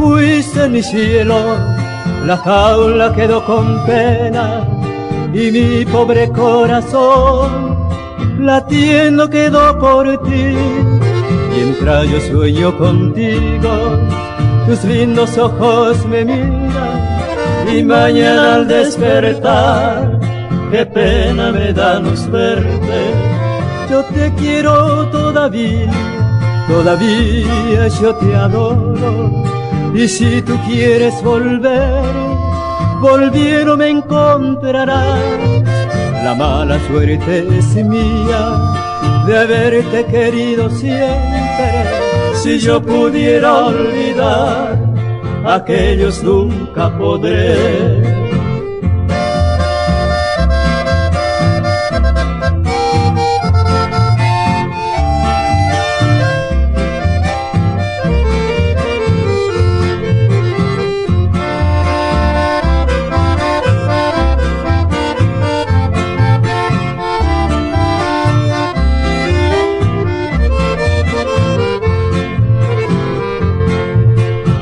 fuiste mi cielo, la jaula quedó con pena y mi pobre corazón latiendo quedó por ti. Mientras yo sueño contigo, tus lindos ojos me miran y mañana al despertar, qué pena me da no verte. Yo te quiero todavía, todavía yo te adoro. Y si tú quieres volver, volviendo me encontrarás. La mala suerte es mía de haberte querido siempre. Si yo pudiera olvidar, aquellos nunca podré.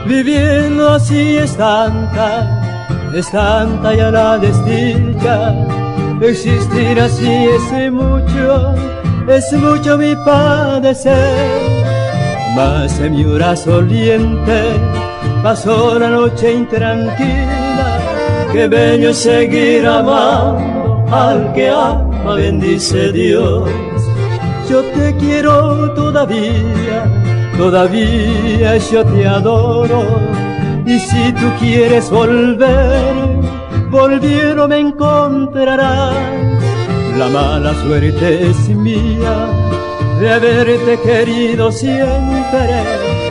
Viviendo así es tanta ya la desdicha. Existir así es mucho mi padecer. Mas en mi brazo doliente pasó la noche intranquila. Qué bello es seguir amando al que ama, bendice Dios. Yo te quiero todavía, todavía yo te adoro. Y si tú quieres volver, volviendo me encontrarás. La mala suerte es mía de haberte querido siempre.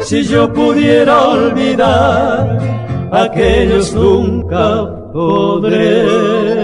Si yo pudiera olvidar, aquellos nunca podré.